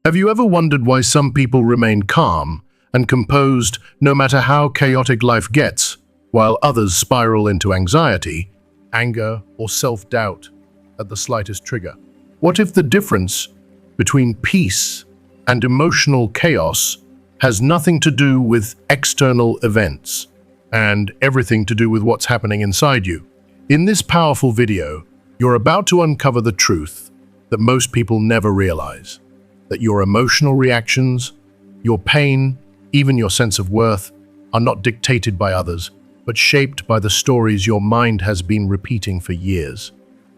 Have you ever wondered why some people remain calm and composed no matter how chaotic life gets, while others spiral into anxiety, anger, or self-doubt at the slightest trigger? What if the difference between peace and emotional chaos has nothing to do with external events and everything to do with what's happening inside you? In this powerful video, you're about to uncover the truth that most people never realize. That your emotional reactions, your pain, even your sense of worth, are not dictated by others, but shaped by the stories your mind has been repeating for years.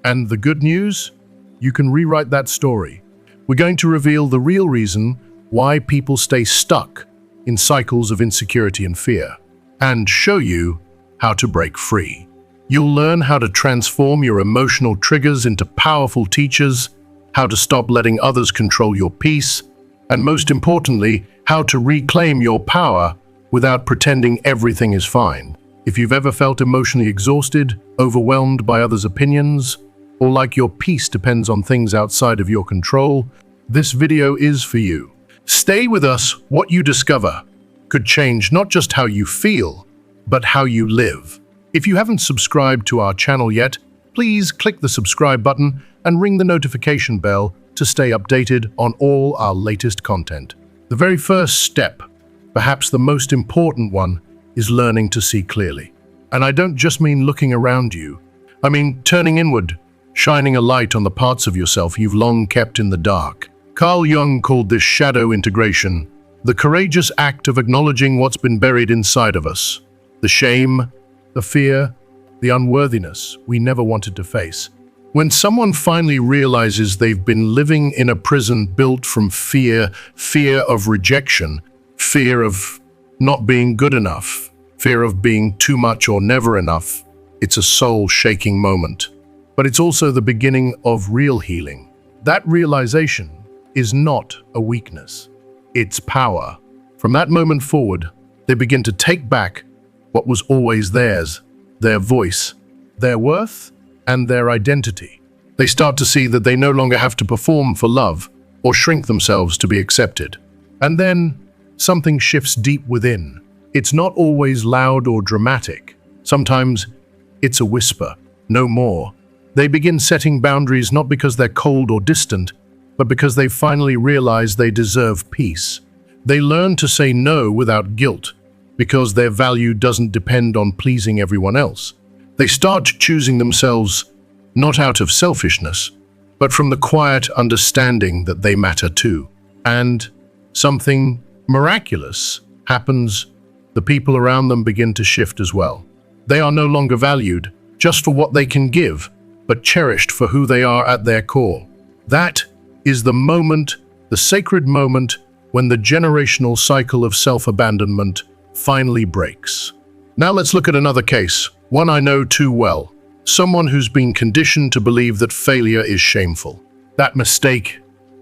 And the good news? You can rewrite that story. We're going to reveal the real reason why people stay stuck in cycles of insecurity and fear, and show you how to break free. You'll learn how to transform your emotional triggers into powerful teachers, how to stop letting others control your peace, and most importantly, how to reclaim your power without pretending everything is fine. If you've ever felt emotionally exhausted, overwhelmed by others' opinions, or like your peace depends on things outside of your control, this video is for you. Stay with us. What you discover could change not just how you feel, but how you live. If you haven't subscribed to our channel yet, please click the subscribe button and ring the notification bell to stay updated on all our latest content. The very first step, perhaps the most important one, is learning to see clearly. And I don't just mean looking around you. I mean turning inward, shining a light on the parts of yourself you've long kept in the dark. Carl Jung called this shadow integration, the courageous act of acknowledging what's been buried inside of us. The shame, the fear, the unworthiness we never wanted to face. When someone finally realizes they've been living in a prison built from fear of rejection, fear of not being good enough, fear of being too much or never enough, it's a soul-shaking moment. But it's also the beginning of real healing. That realization is not a weakness, it's power. From that moment forward, they begin to take back what was always theirs, their voice, their worth, and their identity. They start to see that they no longer have to perform for love or shrink themselves to be accepted. And then something shifts deep within. It's not always loud or dramatic. Sometimes it's a whisper, no more. They begin setting boundaries not because they're cold or distant, but because they finally realize they deserve peace. They learn to say no without guilt, because their value doesn't depend on pleasing everyone else. They start choosing themselves not out of selfishness, but from the quiet understanding that they matter too. And something miraculous happens. The people around them begin to shift as well. They are no longer valued just for what they can give, but cherished for who they are at their core. That is the moment, the sacred moment, when the generational cycle of self-abandonment finally breaks. Now let's look at another case, one I know too well. Someone who's been conditioned to believe that failure is shameful. That mistake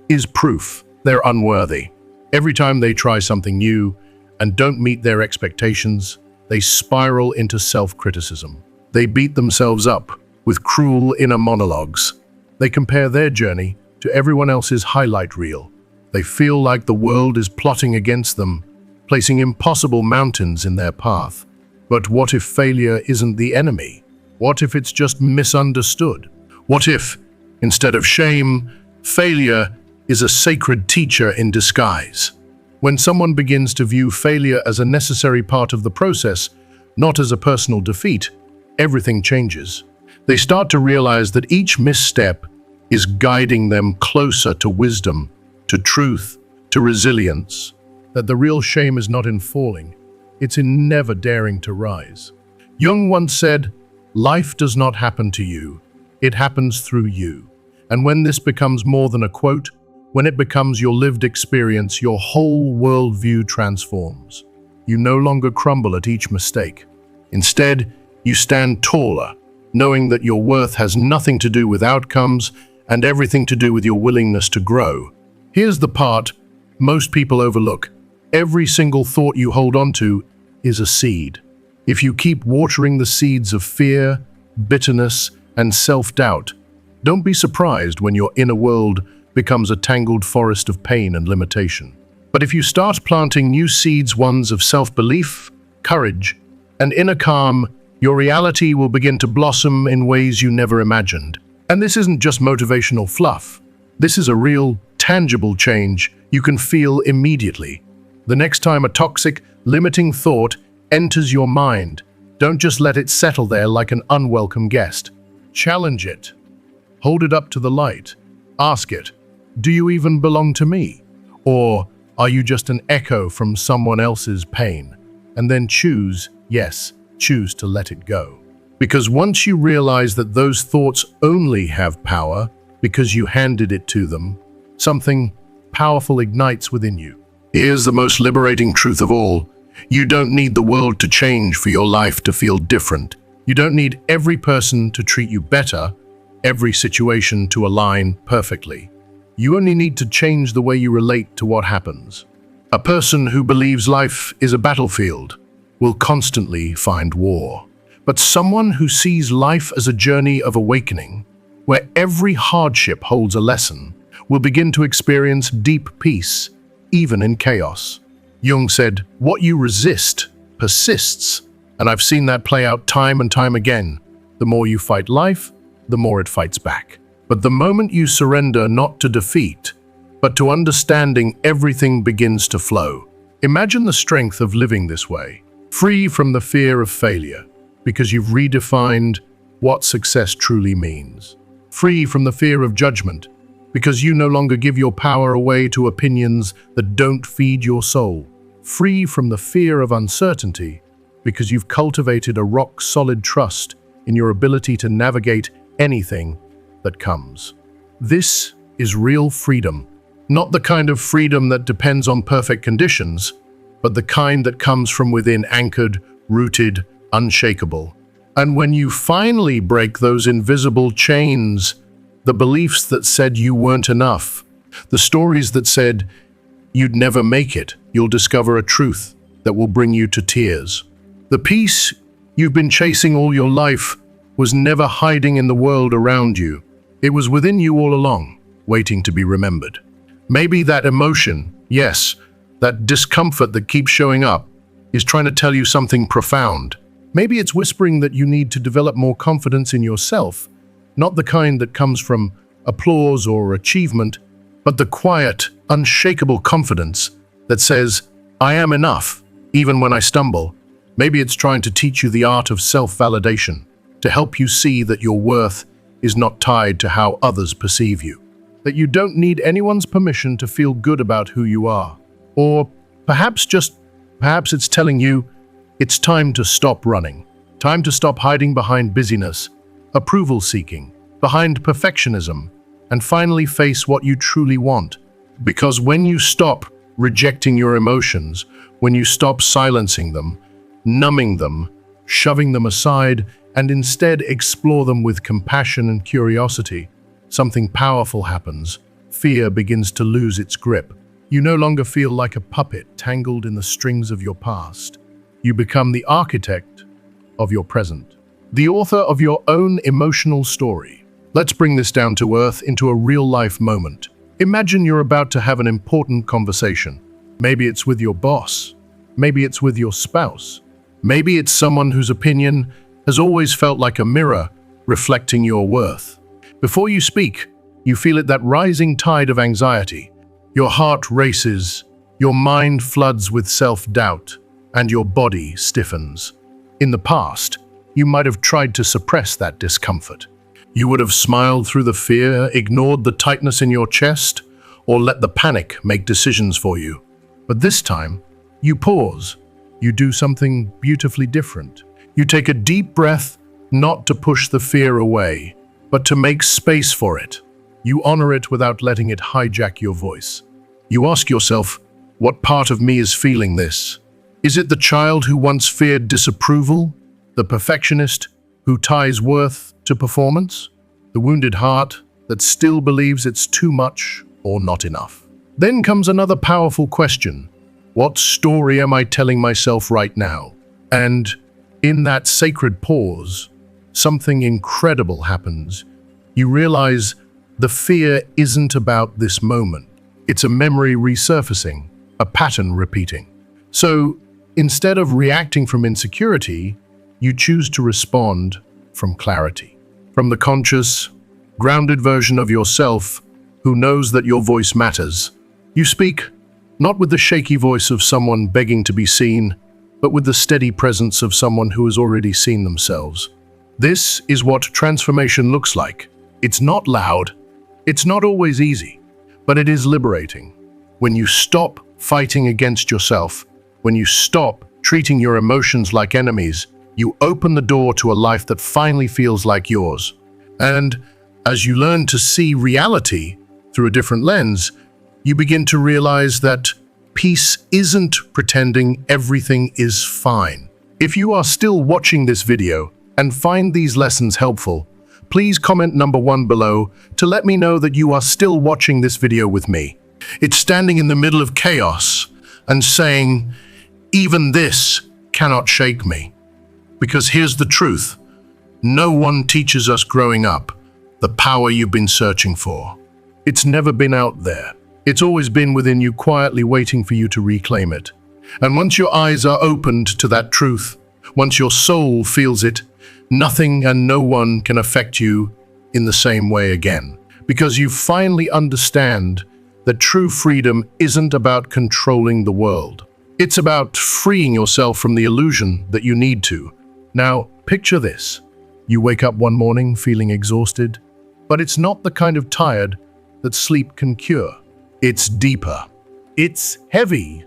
is proof they're unworthy. Every time they try something new and don't meet their expectations, they spiral into self-criticism. They beat themselves up with cruel inner monologues. They compare their journey to everyone else's highlight reel. They feel like the world is plotting against them, placing impossible mountains in their path. But what if failure isn't the enemy? What if it's just misunderstood? What if, instead of shame, failure is a sacred teacher in disguise? When someone begins to view failure as a necessary part of the process, not as a personal defeat, everything changes. They start to realize that each misstep is guiding them closer to wisdom, to truth, to resilience. That the real shame is not in falling, it's in never daring to rise. Jung once said, "Life does not happen to you, it happens through you." And when this becomes more than a quote, when it becomes your lived experience, your whole worldview transforms. You no longer crumble at each mistake. Instead, you stand taller, knowing that your worth has nothing to do with outcomes and everything to do with your willingness to grow. Here's the part most people overlook. Every single thought you hold on to is a seed. If you keep watering the seeds of fear, bitterness, and self-doubt, don't be surprised when your inner world becomes a tangled forest of pain and limitation. But if you start planting new seeds, ones of self-belief, courage, and inner calm, your reality will begin to blossom in ways you never imagined. And this isn't just motivational fluff. This is a real, tangible change you can feel immediately. The next time a toxic, limiting thought enters your mind, don't just let it settle there like an unwelcome guest. Challenge it. Hold it up to the light. Ask it, do you even belong to me? Or are you just an echo from someone else's pain? And then choose to let it go. Because once you realize that those thoughts only have power because you handed it to them, something powerful ignites within you. Here's the most liberating truth of all. You don't need the world to change for your life to feel different. You don't need every person to treat you better, every situation to align perfectly. You only need to change the way you relate to what happens. A person who believes life is a battlefield will constantly find war. But someone who sees life as a journey of awakening, where every hardship holds a lesson, will begin to experience deep peace, even in chaos. Jung said, "What you resist persists," and I've seen that play out time and time again. The more you fight life, the more it fights back. But the moment you surrender not to defeat, but to understanding, everything begins to flow. Imagine the strength of living this way, free from the fear of failure, because you've redefined what success truly means. Free from the fear of judgment, because you no longer give your power away to opinions that don't feed your soul. Free from the fear of uncertainty, because you've cultivated a rock-solid trust in your ability to navigate anything that comes. This is real freedom, not the kind of freedom that depends on perfect conditions, but the kind that comes from within, anchored, rooted, unshakable. And when you finally break those invisible chains, the beliefs that said you weren't enough, the stories that said you'd never make it, you'll discover a truth that will bring you to tears. The peace you've been chasing all your life was never hiding in the world around you. It was within you all along, waiting to be remembered. Maybe that emotion, yes, that discomfort that keeps showing up, is trying to tell you something profound. Maybe it's whispering that you need to develop more confidence in yourself, not the kind that comes from applause or achievement, but the quiet, unshakable confidence that says, "I am enough, even when I stumble." Maybe it's trying to teach you the art of self-validation, to help you see that your worth is not tied to how others perceive you, that you don't need anyone's permission to feel good about who you are. Or perhaps it's telling you it's time to stop running, time to stop hiding behind busyness, approval seeking, behind perfectionism, and finally face what you truly want. Because when you stop rejecting your emotions, when you stop silencing them, numbing them, shoving them aside, and instead explore them with compassion and curiosity, something powerful happens. Fear begins to lose its grip. You no longer feel like a puppet tangled in the strings of your past. You become the architect of your present, the author of your own emotional story. Let's bring this down to earth into a real-life moment. Imagine you're about to have an important conversation. Maybe it's with your boss. Maybe it's with your spouse. Maybe it's someone whose opinion has always felt like a mirror reflecting your worth. Before you speak, you feel it, that rising tide of anxiety. Your heart races, your mind floods with self-doubt, and your body stiffens. In the past, you might have tried to suppress that discomfort. You would have smiled through the fear, ignored the tightness in your chest, or let the panic make decisions for you. But this time, you pause. You do something beautifully different. You take a deep breath, not to push the fear away, but to make space for it. You honor it without letting it hijack your voice. You ask yourself, what part of me is feeling this? Is it the child who once feared disapproval? The perfectionist who ties worth to performance? The wounded heart that still believes it's too much or not enough? Then comes another powerful question. What story am I telling myself right now? And in that sacred pause, something incredible happens. You realize The fear isn't about this moment. It's a memory resurfacing, a pattern repeating. So instead of reacting from insecurity, you choose to respond from clarity, from the conscious, grounded version of yourself who knows that your voice matters. You speak not with the shaky voice of someone begging to be seen, but with the steady presence of someone who has already seen themselves. This is what transformation looks like. It's not loud, it's not always easy, but it is liberating. When you stop fighting against yourself, when you stop treating your emotions like enemies, you open the door to a life that finally feels like yours. And as you learn to see reality through a different lens, you begin to realize that peace isn't pretending everything is fine. If you are still watching this video and find these lessons helpful, please comment number 1 below to let me know that you are still watching this video with me. It's standing in the middle of chaos and saying, even this cannot shake me. Because here's the truth. No one teaches us growing up the power you've been searching for. It's never been out there. It's always been within you, quietly waiting for you to reclaim it. And once your eyes are opened to that truth, once your soul feels it, nothing and no one can affect you in the same way again. Because you finally understand that true freedom isn't about controlling the world. It's about freeing yourself from the illusion that you need to. Now, picture this. You wake up one morning feeling exhausted, but it's not the kind of tired that sleep can cure. It's deeper. It's heavy.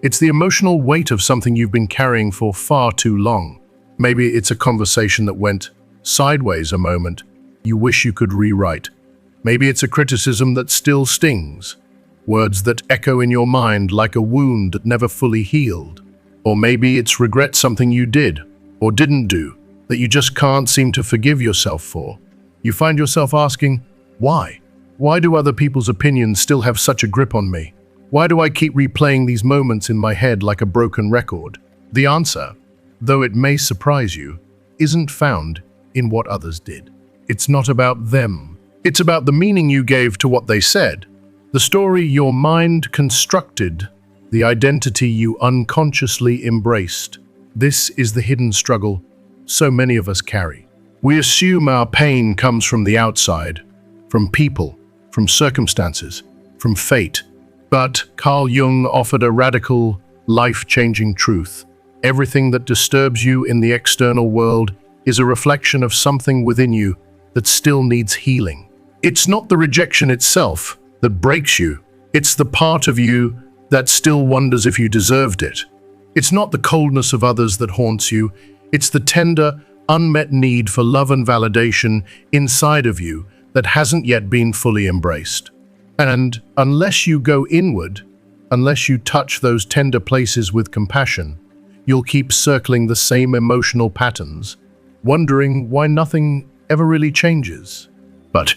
It's the emotional weight of something you've been carrying for far too long. Maybe it's a conversation that went sideways a moment you wish you could rewrite. Maybe it's a criticism that still stings, words that echo in your mind like a wound that never fully healed. Or maybe it's regret something you did or didn't do that you just can't seem to forgive yourself for. You find yourself asking, why? Why do other people's opinions still have such a grip on me? Why do I keep replaying these moments in my head like a broken record? The answer, though it may surprise you, isn't found in what others did. It's not about them. It's about the meaning you gave to what they said, the story your mind constructed, the identity you unconsciously embraced. This is the hidden struggle so many of us carry. We assume our pain comes from the outside, from people, from circumstances, from fate. But Carl Jung offered a radical, life-changing truth. Everything that disturbs you in the external world is a reflection of something within you that still needs healing. It's not the rejection itself that breaks you. It's the part of you that still wonders if you deserved it. It's not the coldness of others that haunts you. It's the tender, unmet need for love and validation inside of you that hasn't yet been fully embraced. And unless you go inward, unless you touch those tender places with compassion, you'll keep circling the same emotional patterns, wondering why nothing ever really changes. But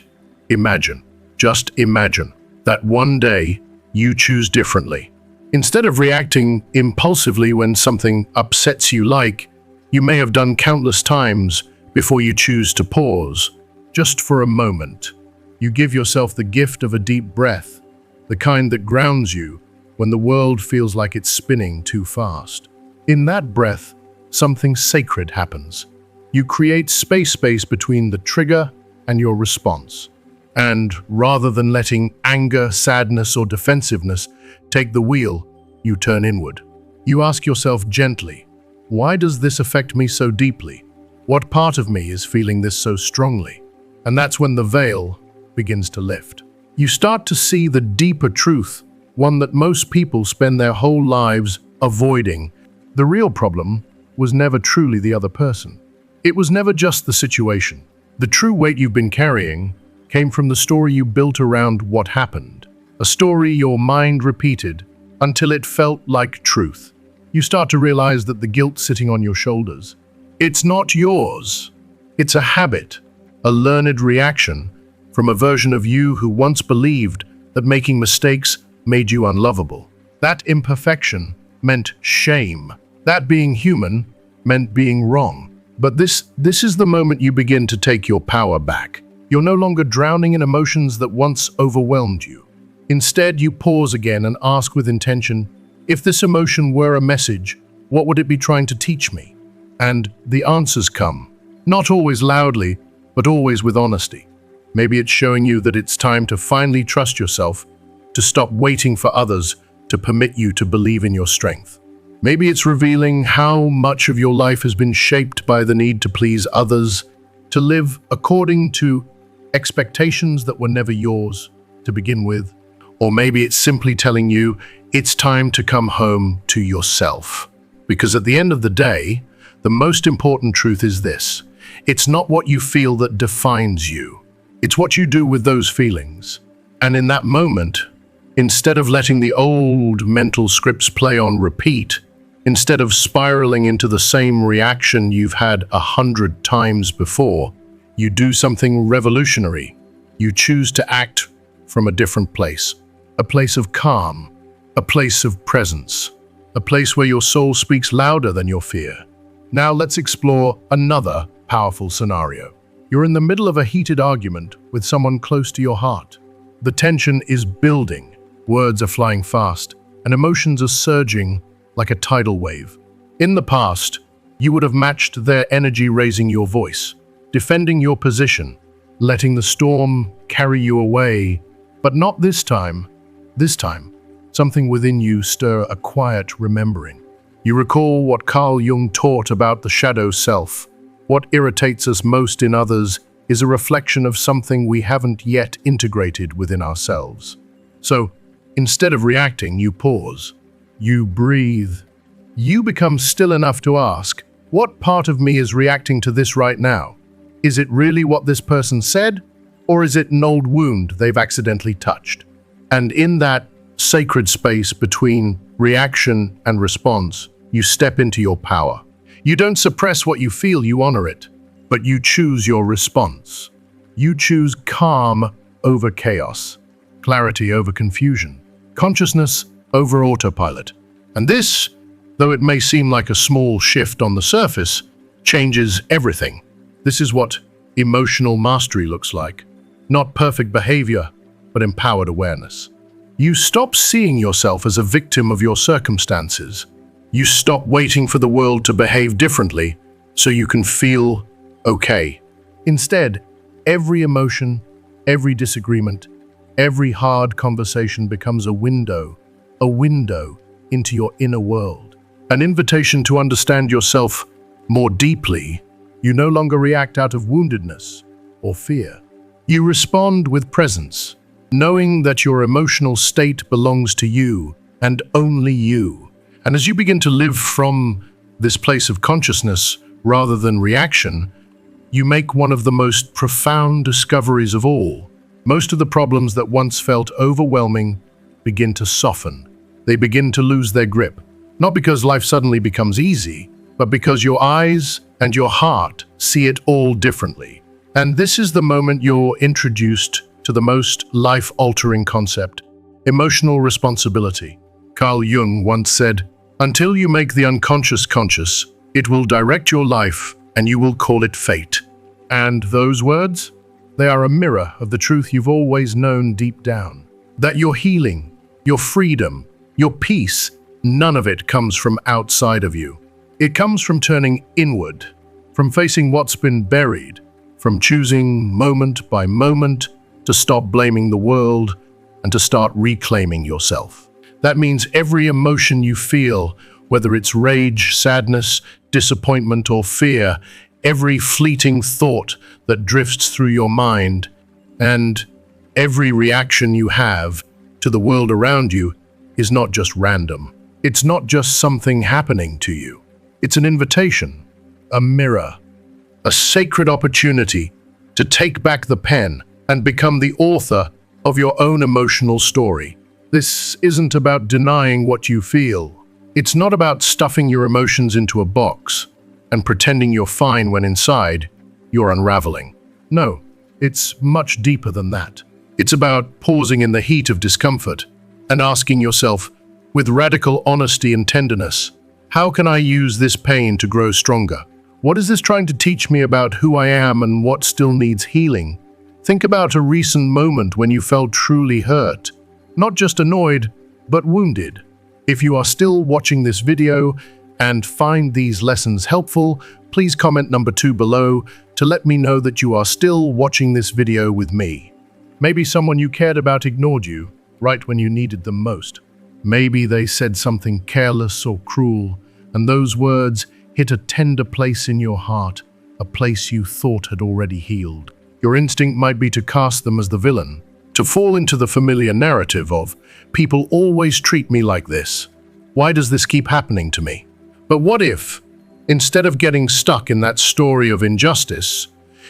imagine, just imagine, that one day you choose differently. Instead of reacting impulsively when something upsets you, like you may have done countless times before you choose to pause, just for a moment. You give yourself the gift of a deep breath, the kind that grounds you when the world feels like it's spinning too fast. In that breath, something sacred happens. You create space between the trigger and your response. And rather than letting anger, sadness, or defensiveness take the wheel, you turn inward. You ask yourself gently, why does this affect me so deeply? What part of me is feeling this so strongly? And that's when the veil begins to lift. You start to see the deeper truth, one that most people spend their whole lives avoiding. The real problem was never truly the other person. It was never just the situation. The true weight you've been carrying came from the story you built around what happened, a story your mind repeated until it felt like truth. You start to realize that the guilt sitting on your shoulders, it's not yours. It's a habit, a learned reaction from a version of you who once believed that making mistakes made you unlovable. That imperfection meant shame. That being human meant being wrong. But this is the moment you begin to take your power back. You're no longer drowning in emotions that once overwhelmed you. Instead, you pause again and ask with intention, if this emotion were a message, what would it be trying to teach me? And the answers come, not always loudly, but always with honesty. Maybe it's showing you that it's time to finally trust yourself, to stop waiting for others to permit you to believe in your strength. Maybe it's revealing how much of your life has been shaped by the need to please others, to live according to expectations that were never yours to begin with. Or maybe it's simply telling you it's time to come home to yourself. Because at the end of the day, the most important truth is this: it's not what you feel that defines you. It's what you do with those feelings. And in that moment, instead of letting the old mental scripts play on repeat, instead of spiraling into the same reaction you've had 100 times before, you do something revolutionary. You choose to act from a different place. A place of calm, a place of presence, a place where your soul speaks louder than your fear. Now let's explore another powerful scenario. You're in the middle of a heated argument with someone close to your heart. The tension is building, words are flying fast, and emotions are surging like a tidal wave. In the past, you would have matched their energy, raising your voice, defending your position, letting the storm carry you away. But not this time. This time, something within you stir a quiet remembering. You recall what Carl Jung taught about the shadow self. What irritates us most in others is a reflection of something we haven't yet integrated within ourselves. So, instead of reacting, you pause. You breathe. You become still enough to ask, what part of me is reacting to this right now? Is it really what this person said? Or is it an old wound they've accidentally touched? And in that sacred space between reaction and response, you step into your power. You don't suppress what you feel, you honor it, but you choose your response. You choose calm over chaos, clarity over confusion, consciousness over autopilot. And this, though it may seem like a small shift on the surface, changes everything. This is what emotional mastery looks like. Not perfect behavior, but empowered awareness. You stop seeing yourself as a victim of your circumstances. You stop waiting for the world to behave differently so you can feel okay. Instead, every emotion, every disagreement, every hard conversation becomes a window into your inner world. An invitation to understand yourself more deeply. You no longer react out of woundedness or fear. You respond with presence, knowing that your emotional state belongs to you and only you. And as you begin to live from this place of consciousness rather than reaction, you make one of the most profound discoveries of all. Most of the problems that once felt overwhelming begin to soften. They begin to lose their grip. Not because life suddenly becomes easy, but because your eyes and your heart see it all differently. And this is the moment you're introduced to the most life-altering concept, emotional responsibility. Carl Jung once said, "Until you make the unconscious conscious, it will direct your life and you will call it fate." And those words? They are a mirror of the truth you've always known deep down. That your healing, your freedom, your peace, none of it comes from outside of you. It comes from turning inward, from facing what's been buried, from choosing moment by moment to stop blaming the world and to start reclaiming yourself. That means every emotion you feel, whether it's rage, sadness, disappointment, or fear, every fleeting thought that drifts through your mind, and every reaction you have to the world around you is not just random. It's not just something happening to you. It's an invitation, a mirror, a sacred opportunity to take back the pen and become the author of your own emotional story. This isn't about denying what you feel. It's not about stuffing your emotions into a box and pretending you're fine when inside you're unraveling. No, it's much deeper than that. It's about pausing in the heat of discomfort and asking yourself, with radical honesty and tenderness, how can I use this pain to grow stronger? What is this trying to teach me about who I am and what still needs healing? Think about a recent moment when you felt truly hurt, not just annoyed, but wounded. If you are still watching this video and find these lessons helpful, please comment number 2 below to let me know that you are still watching this video with me. Maybe someone you cared about ignored you right when you needed them most. Maybe they said something careless or cruel, and those words hit a tender place in your heart, a place you thought had already healed. Your instinct might be to cast them as the villain, to fall into the familiar narrative of, people always treat me like this. Why does this keep happening to me? But what if, instead of getting stuck in that story of injustice,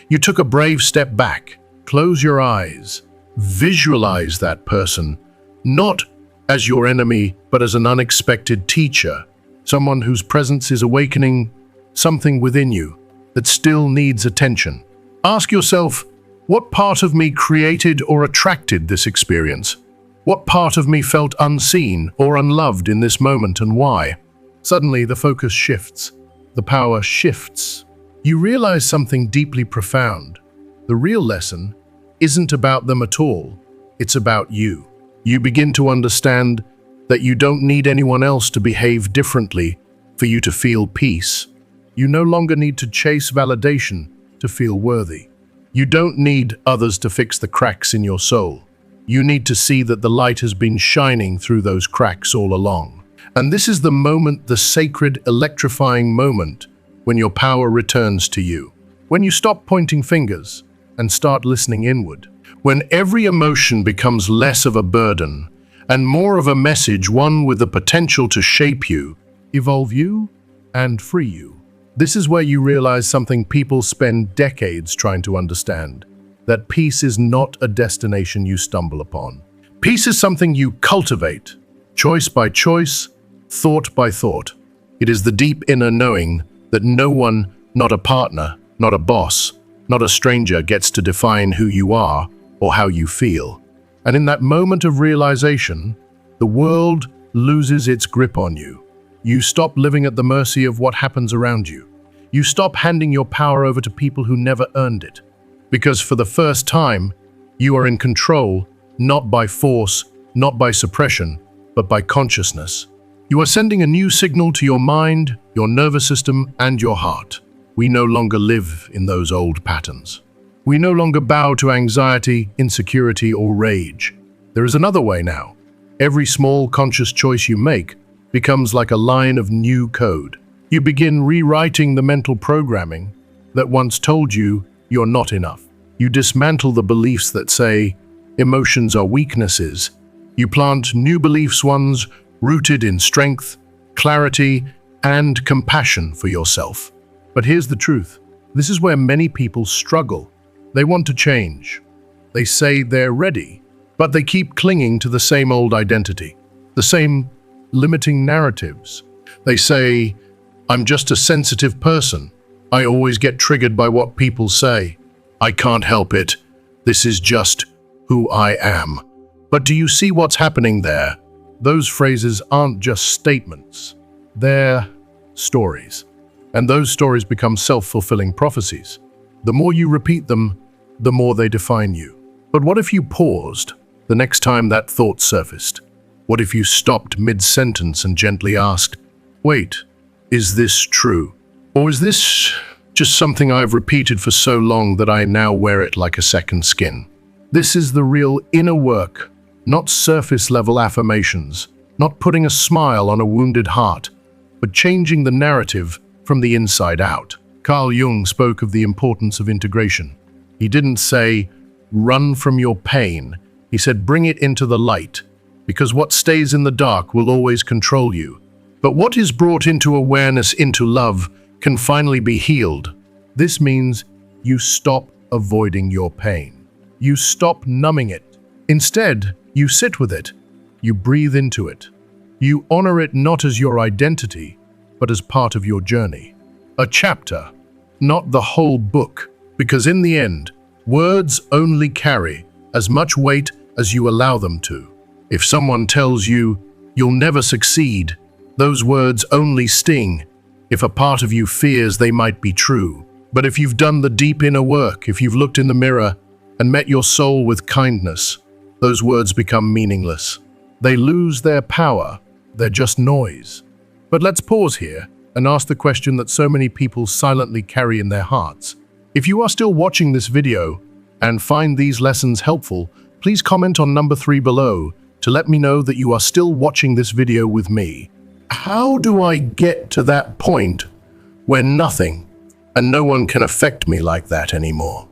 you took a brave step back, close your eyes, visualize that person, not as your enemy, but as an unexpected teacher, someone whose presence is awakening something within you that still needs attention. Ask yourself, what part of me created or attracted this experience? What part of me felt unseen or unloved in this moment, and why? Suddenly, the focus shifts. The power shifts. You realize something deeply profound. The real lesson isn't about them at all. It's about you. You begin to understand that you don't need anyone else to behave differently for you to feel peace. You no longer need to chase validation to feel worthy. You don't need others to fix the cracks in your soul. You need to see that the light has been shining through those cracks all along. And this is the moment, the sacred, electrifying moment, when your power returns to you. When you stop pointing fingers and start listening inward. When every emotion becomes less of a burden and more of a message, one with the potential to shape you, evolve you, and free you. This is where you realize something people spend decades trying to understand, that peace is not a destination you stumble upon. Peace is something you cultivate, choice by choice, thought by thought. It is the deep inner knowing that no one, not a partner, not a boss, not a stranger, gets to define who you are or how you feel. And in that moment of realization, the world loses its grip on you. You stop living at the mercy of what happens around you. You stop handing your power over to people who never earned it. Because for the first time, you are in control, not by force, not by suppression, but by consciousness. You are sending a new signal to your mind, your nervous system, and your heart. We no longer live in those old patterns. We no longer bow to anxiety, insecurity, or rage. There is another way now. Every small conscious choice you make becomes like a line of new code. You begin rewriting the mental programming that once told you you're not enough. You dismantle the beliefs that say emotions are weaknesses. You plant new beliefs, ones rooted in strength, clarity, and compassion for yourself. But here's the truth. This is where many people struggle. They want to change. They say they're ready, but they keep clinging to the same old identity, the same limiting narratives. They say, I'm just a sensitive person. I always get triggered by what people say. I can't help it. This is just who I am. But do you see what's happening there? Those phrases aren't just statements. They're stories. And those stories become self-fulfilling prophecies. The more you repeat them, the more they define you. But what if you paused the next time that thought surfaced? What if you stopped mid-sentence and gently asked, wait, is this true? Or is this just something I've repeated for so long that I now wear it like a second skin? This is the real inner work, not surface-level affirmations, not putting a smile on a wounded heart, but changing the narrative from the inside out. Carl Jung spoke of the importance of integration. He didn't say, run from your pain. He said, bring it into the light, because what stays in the dark will always control you. But what is brought into awareness, into love, can finally be healed. This means you stop avoiding your pain. You stop numbing it. Instead, you sit with it. You breathe into it. You honor it not as your identity, but as part of your journey. A chapter, not the whole book, because in the end, words only carry as much weight as you allow them to. If someone tells you you'll never succeed, those words only sting if a part of you fears they might be true. But if you've done the deep inner work, if you've looked in the mirror and met your soul with kindness, those words become meaningless. They lose their power. They're just noise. But let's pause here and ask the question that so many people silently carry in their hearts. If you are still watching this video and find these lessons helpful, please comment on number 3 below to let me know that you are still watching this video with me. How do I get to that point where nothing and no one can affect me like that anymore?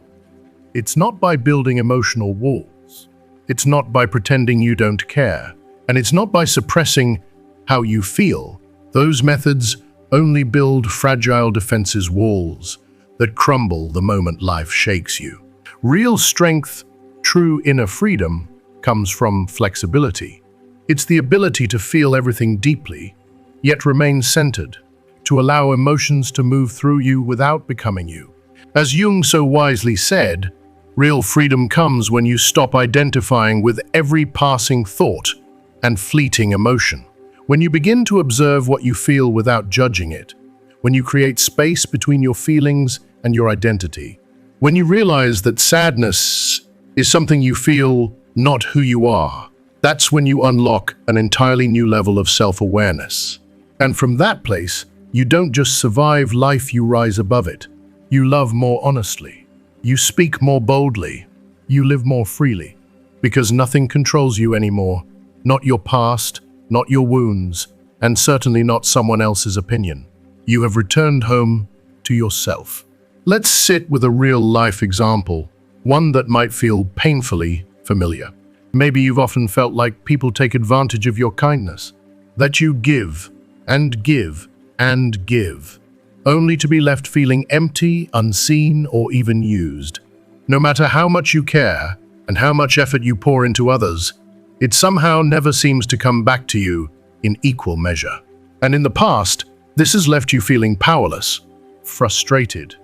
It's not by building emotional walls. It's not by pretending you don't care. And it's not by suppressing how you feel. Those methods only build fragile defenses walls that crumble the moment life shakes you. Real strength, true inner freedom, comes from flexibility. It's the ability to feel everything deeply, yet remain centered, to allow emotions to move through you without becoming you. As Jung so wisely said, real freedom comes when you stop identifying with every passing thought and fleeting emotion. When you begin to observe what you feel without judging it, when you create space between your feelings and your identity, when you realize that sadness is something you feel, not who you are, that's when you unlock an entirely new level of self-awareness. And from that place, you don't just survive life, you rise above it. You love more honestly. You speak more boldly. You live more freely. Because nothing controls you anymore. Not your past, not your wounds, and certainly not someone else's opinion. You have returned home to yourself. Let's sit with a real-life example, one that might feel painfully familiar. Maybe you've often felt like people take advantage of your kindness, that you give and give and give, only to be left feeling empty, unseen, or even used. No matter how much you care and how much effort you pour into others, it somehow never seems to come back to you in equal measure. And in the past, this has left you feeling powerless, frustrated,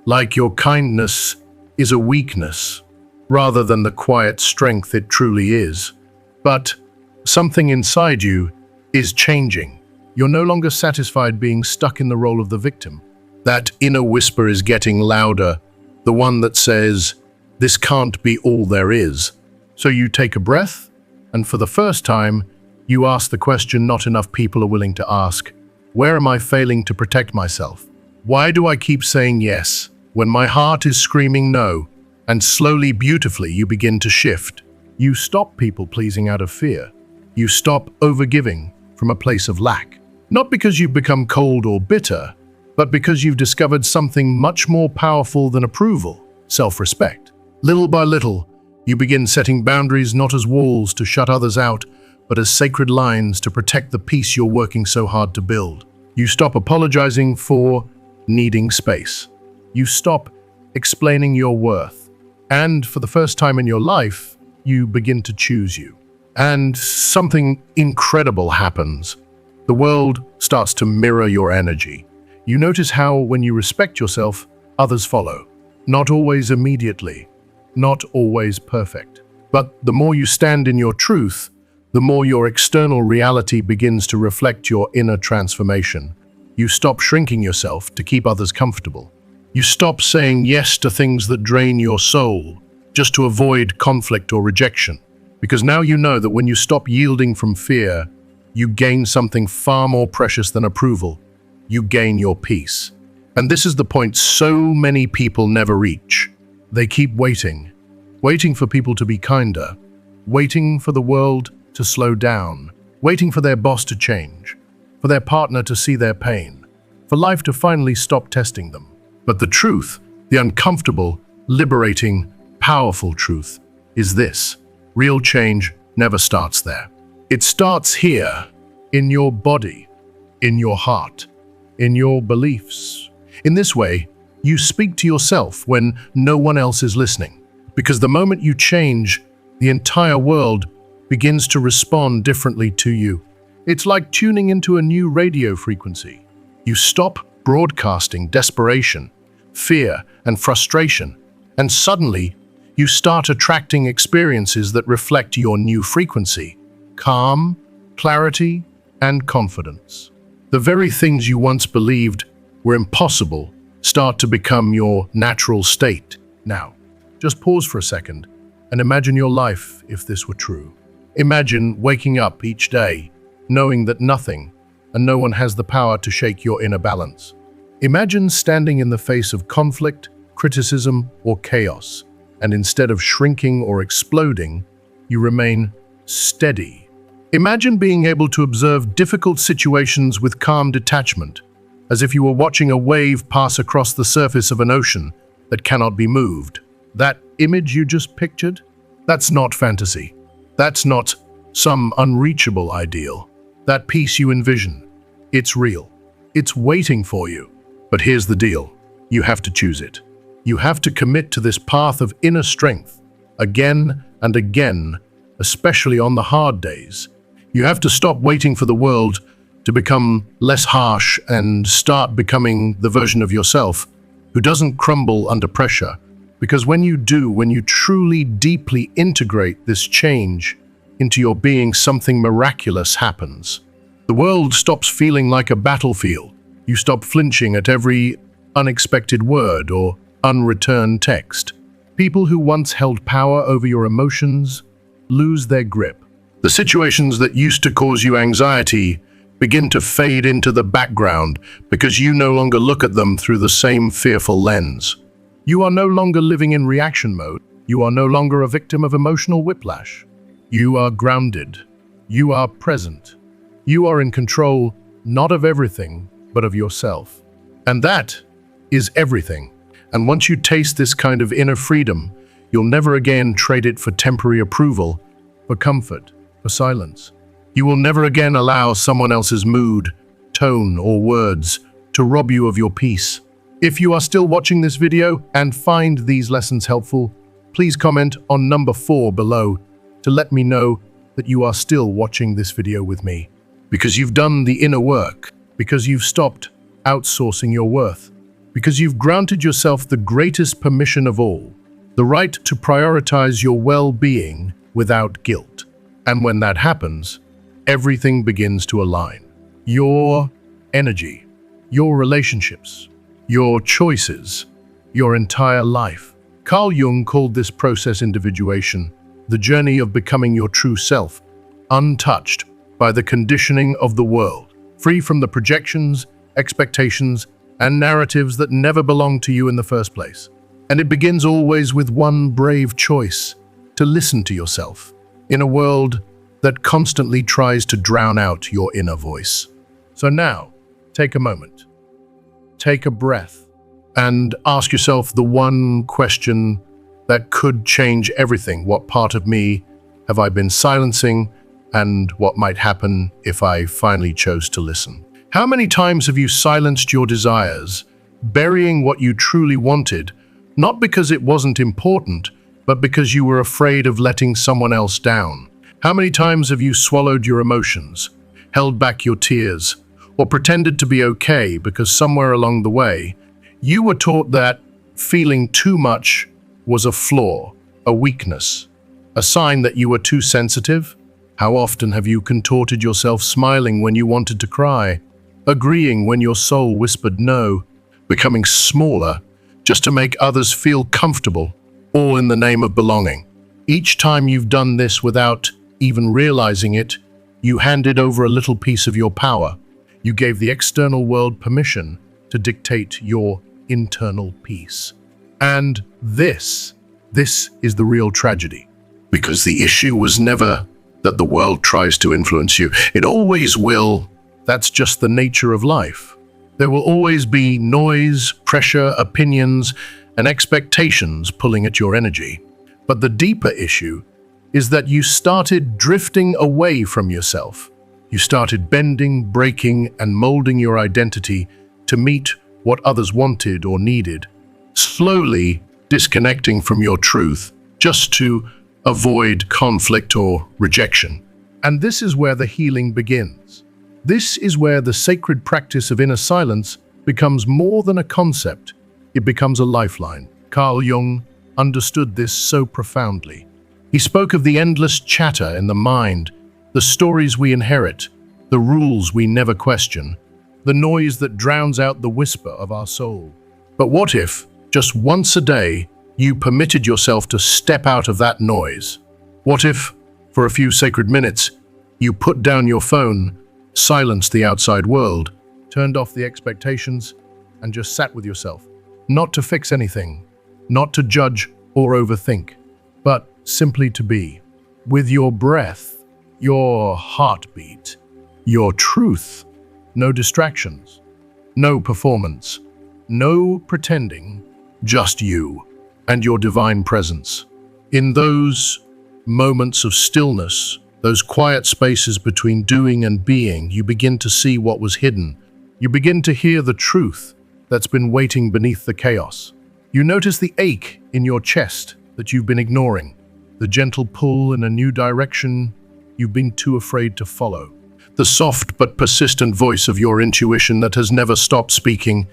like your kindness is a weakness rather than the quiet strength it truly is. But something inside you is changing. You're no longer satisfied being stuck in the role of the victim. That inner whisper is getting louder, the one that says, "This can't be all there is." So you take a breath, and for the first time, you ask the question not enough people are willing to ask: where am I failing to protect myself? Why do I keep saying yes when my heart is screaming no? And slowly, beautifully, you begin to shift. You stop people-pleasing out of fear. You stop overgiving from a place of lack. Not because you've become cold or bitter, but because you've discovered something much more powerful than approval: self-respect. Little by little, you begin setting boundaries not as walls to shut others out, but as sacred lines to protect the peace you're working so hard to build. You stop apologizing for needing space. You stop explaining your worth. And for the first time in your life, you begin to choose you. And something incredible happens. The world starts to mirror your energy. You notice how, when you respect yourself, others follow. Not always immediately. Not always perfect. But the more you stand in your truth, the more your external reality begins to reflect your inner transformation. You stop shrinking yourself to keep others comfortable. You stop saying yes to things that drain your soul, just to avoid conflict or rejection. Because now you know that when you stop yielding from fear, you gain something far more precious than approval. You gain your peace. And this is the point so many people never reach. They keep waiting for people to be kinder, waiting for the world to slow down, waiting for their boss to change, for their partner to see their pain, for life to finally stop testing them. But the truth, the uncomfortable, liberating, powerful truth, is this: real change never starts there. It starts here, in your body, in your heart, in your beliefs. In this way, you speak to yourself when no one else is listening. Because the moment you change, the entire world begins to respond differently to you. It's like tuning into a new radio frequency. You stop broadcasting desperation, fear, and frustration, and suddenly you start attracting experiences that reflect your new frequency: calm, clarity, and confidence. The very things you once believed were impossible start to become your natural state now. Just pause for a second and imagine your life if this were true. Imagine waking up each day knowing that nothing and no one has the power to shake your inner balance. Imagine standing in the face of conflict, criticism, or chaos, and instead of shrinking or exploding, you remain steady. Imagine being able to observe difficult situations with calm detachment, as if you were watching a wave pass across the surface of an ocean that cannot be moved. That image you just pictured? That's not fantasy. That's not some unreachable ideal. That peace you envision, it's real. It's waiting for you. But here's the deal. You have to choose it. You have to commit to this path of inner strength again and again, especially on the hard days. You have to stop waiting for the world to become less harsh and start becoming the version of yourself who doesn't crumble under pressure. Because when you do, when you truly deeply integrate this change into your being, something miraculous happens. The world stops feeling like a battlefield. You stop flinching at every unexpected word or unreturned text. People who once held power over your emotions lose their grip. The situations that used to cause you anxiety begin to fade into the background because you no longer look at them through the same fearful lens. You are no longer living in reaction mode. You are no longer a victim of emotional whiplash. You are grounded. You are present. You are in control, not of everything, but of yourself. And that is everything. And once you taste this kind of inner freedom, you'll never again trade it for temporary approval, for comfort, for silence. You will never again allow someone else's mood, tone, or words to rob you of your peace. If you are still watching this video and find these lessons helpful, please comment on number 4 below to let me know that you are still watching this video with me. Because you've done the inner work, because you've stopped outsourcing your worth, because you've granted yourself the greatest permission of all, the right to prioritize your well-being without guilt. And when that happens, everything begins to align. Your energy, your relationships, your choices, your entire life. Carl Jung called this process individuation, the journey of becoming your true self, untouched by the conditioning of the world, free from the projections, expectations, and narratives that never belonged to you in the first place. And it begins always with one brave choice: to listen to yourself in a world that constantly tries to drown out your inner voice. So now, take a moment, take a breath, and ask yourself the one question that could change everything. What part of me have I been silencing, and what might happen if I finally chose to listen? How many times have you silenced your desires, burying what you truly wanted, not because it wasn't important, but because you were afraid of letting someone else down? How many times have you swallowed your emotions, held back your tears, or pretended to be okay because somewhere along the way, you were taught that feeling too much was a flaw, a weakness, a sign that you were too sensitive? How often have you contorted yourself, smiling when you wanted to cry, agreeing when your soul whispered no, becoming smaller just to make others feel comfortable, all in the name of belonging? Each time you've done this without even realizing it, you handed over a little piece of your power. You gave the external world permission to dictate your internal peace. And this is the real tragedy. Because the issue was never that the world tries to influence you. It always will. That's just the nature of life. There will always be noise, pressure, opinions, and expectations pulling at your energy. But the deeper issue is that you started drifting away from yourself. You started bending, breaking, and molding your identity to meet what others wanted or needed, slowly disconnecting from your truth just to avoid conflict or rejection. And this is where the healing begins. This is where the sacred practice of inner silence becomes more than a concept. It becomes a lifeline. Carl Jung understood this so profoundly. He spoke of the endless chatter in the mind, the stories we inherit, the rules we never question, the noise that drowns out the whisper of our soul. But what if, just once a day, you permitted yourself to step out of that noise? What if, for a few sacred minutes, you put down your phone, silenced the outside world, turned off the expectations, and just sat with yourself? Not to fix anything, not to judge or overthink, but simply to be. With your breath, your heartbeat, your truth. No distractions, no performance, no pretending, just you and your divine presence. In those moments of stillness, those quiet spaces between doing and being, you begin to see what was hidden. You begin to hear the truth that's been waiting beneath the chaos. You notice the ache in your chest that you've been ignoring, the gentle pull in a new direction you've been too afraid to follow, the soft but persistent voice of your intuition that has never stopped speaking.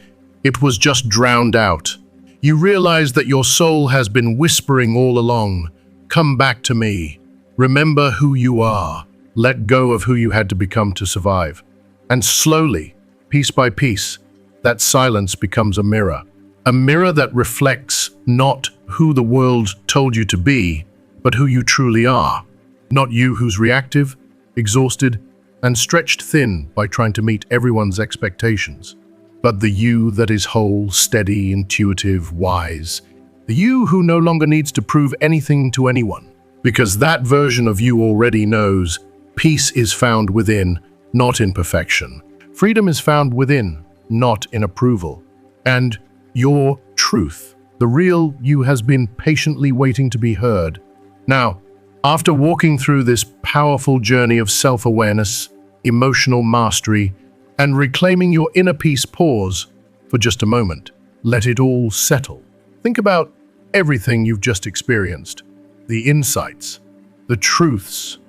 It was just drowned out. You realize that your soul has been whispering all along, "Come back to me. Remember who you are. Let go of who you had to become to survive." And slowly, piece by piece, that silence becomes a mirror that reflects not who the world told you to be, but who you truly are. Not you who's reactive, exhausted, and stretched thin by trying to meet everyone's expectations, but the you that is whole, steady, intuitive, wise. The you who no longer needs to prove anything to anyone, because that version of you already knows peace is found within, not in perfection. Freedom is found within, not in approval. And your truth, the real you, has been patiently waiting to be heard. Now, after walking through this powerful journey of self-awareness, emotional mastery, and reclaiming your inner peace, pause for just a moment. Let it all settle. Think about everything you've just experienced. The insights, the truths,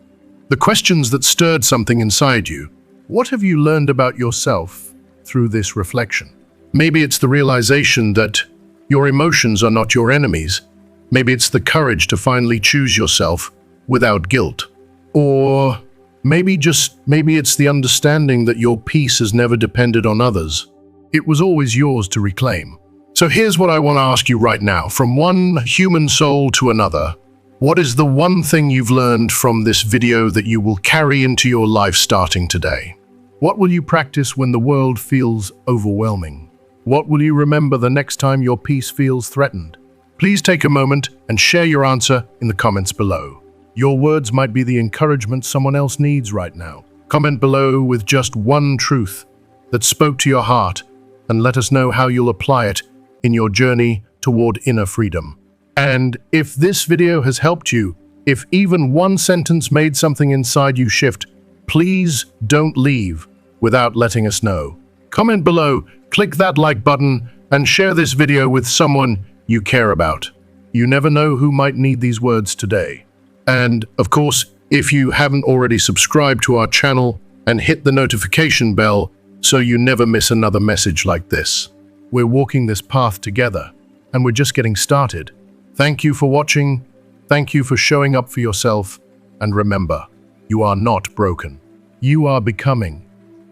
the questions that stirred something inside you. What have you learned about yourself through this reflection? Maybe it's the realization that your emotions are not your enemies. Maybe it's the courage to finally choose yourself without guilt. Or maybe it's the understanding that your peace has never depended on others. It was always yours to reclaim. So here's what I want to ask you right now. From one human soul to another, what is the one thing you've learned from this video that you will carry into your life starting today? What will you practice when the world feels overwhelming? What will you remember the next time your peace feels threatened? Please take a moment and share your answer in the comments below. Your words might be the encouragement someone else needs right now. Comment below with just one truth that spoke to your heart and let us know how you'll apply it in your journey toward inner freedom. And if this video has helped you, if even one sentence made something inside you shift, please don't leave without letting us know. Comment below, click that like button, and share this video with someone you care about. You never know who might need these words today. And of course, if you haven't already subscribed to our channel and hit the notification bell so you never miss another message like this. We're walking this path together, and we're just getting started. Thank you for watching. Thank you for showing up for yourself. And remember, you are not broken. You are becoming,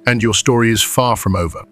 and your story is far from over.